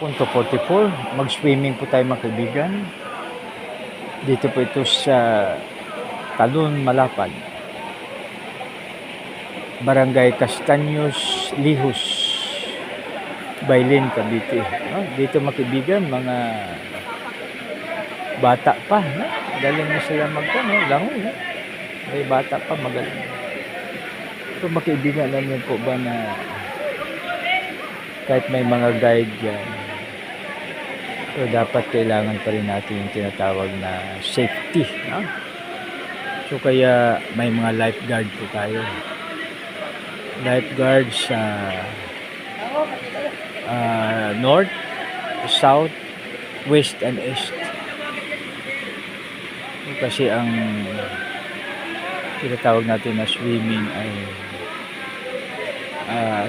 Punto 44, mag-swimming po tayo mga kaibigan. Dito po ito sa Talon, Malapad. Barangay Castaños, Lihos, Bailin, Cavite. No? Dito mga kaibigan, mga bata pa. No? Galing na sila langoy. No? May bata pa, magaling. So mga kaibigan, alam niyo po ba na kahit may mga guide yan, so dapat kailangan pa rin natin yung tinatawag na safety. No? So kaya may mga lifeguard po tayo. Lifeguard sa north, south, west, and east. So, kasi ang tinatawag natin na swimming ay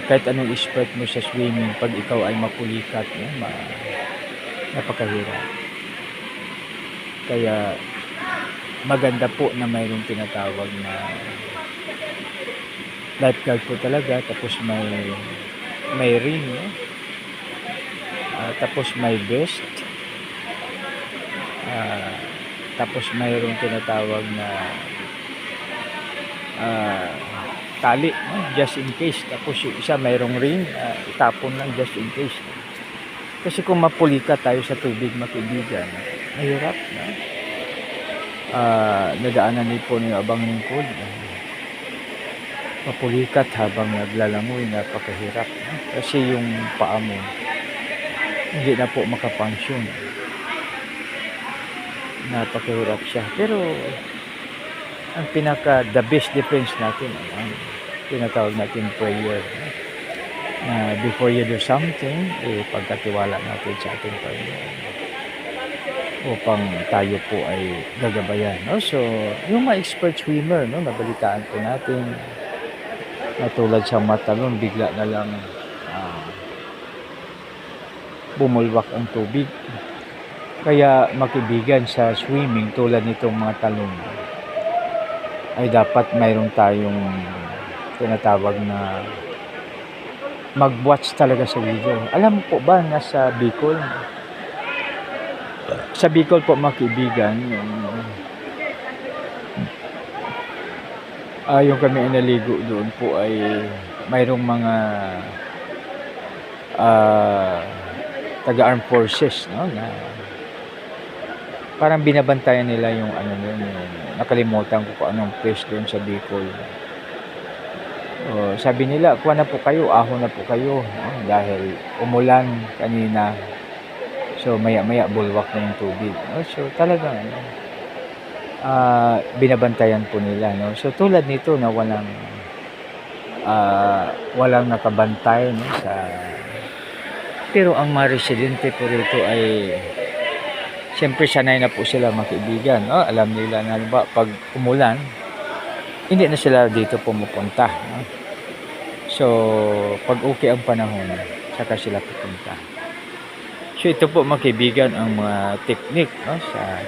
kahit anong expert mo sa swimming, pag ikaw ay mapulikat, napakahirap. Kaya maganda po na mayroong tinatawag na lifeguard po talaga, tapos may ring, no? Tapos may vest, tapos mayroong tinatawag na tali, no? Just in case. Tapos yung isa mayroong ring, itapon lang just in case. Kasi kung mapulika tayo sa tubig, makibigan, mahirap, no? Nadaanan din po ng abang lingkod, mapulikat habang naglalangoy, napakahirap, no? Kasi yung paa mo hindi na po makapunction, napakahirap siya. Pero ang the best defense natin ang tinatawag natin prayer, no? Na before you do something, pagkatiwala natin sa ating Panginoon upang tayo po ay gagabayan, no? So yung mga expert swimmer, no, nabalitaan po natin na tulad sa Matalon, bigla na lang bumulwak ang tubig. Kaya makibigan sa swimming tulad nitong mga talon ay dapat mayroon tayong tinatawag na mag-watch talaga sa video. Alam mo po ba na sa Bicol po makibigan, yung kami inaligo doon po ay mayroong mga taga-armed forces, no, na parang binabantayan nila yung nakalimutan ko kung anong place doon sa Bicol. Sabi nila, kuha na po kayo, ahon na po kayo, no? Dahil umulan kanina. So maya-maya bulwak na yung tubig, no? So talagang binabantayan po nila, no? So tulad nito na walang nakabantay, no, pero ang mga residente po rito ay siyempre sanay na po sila makibigan, no? Alam nila na pag umulan hindi na sila dito pumupunta, no? So pag okay ang panahon, saka sila pupunta. So ito po mga kaibigan ang mga technique, no, sa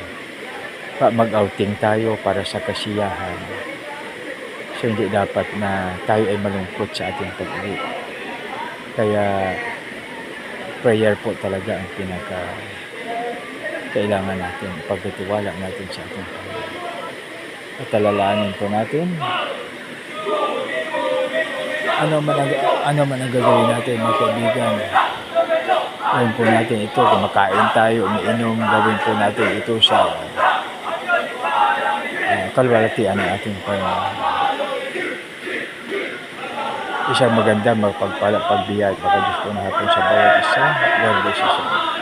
mag-outing tayo para sa kasiyahan. So hindi dapat na tayo ay malungkot sa ating pag-uwi. Kaya prayer po talaga ang kailangan natin, pagtitiwala natin sa ating Panginoon. At alalahanin po natin ano man ang gagawin natin mga kaibigan. Gawin po natin ito, kumakain tayo, umiinom, gawin po natin ito sa kalwalatian ng ating Panginoon. Isang maganda magpagpala, pagbiyay, baka Diyos po na hapon sa bawat isa. God bless you.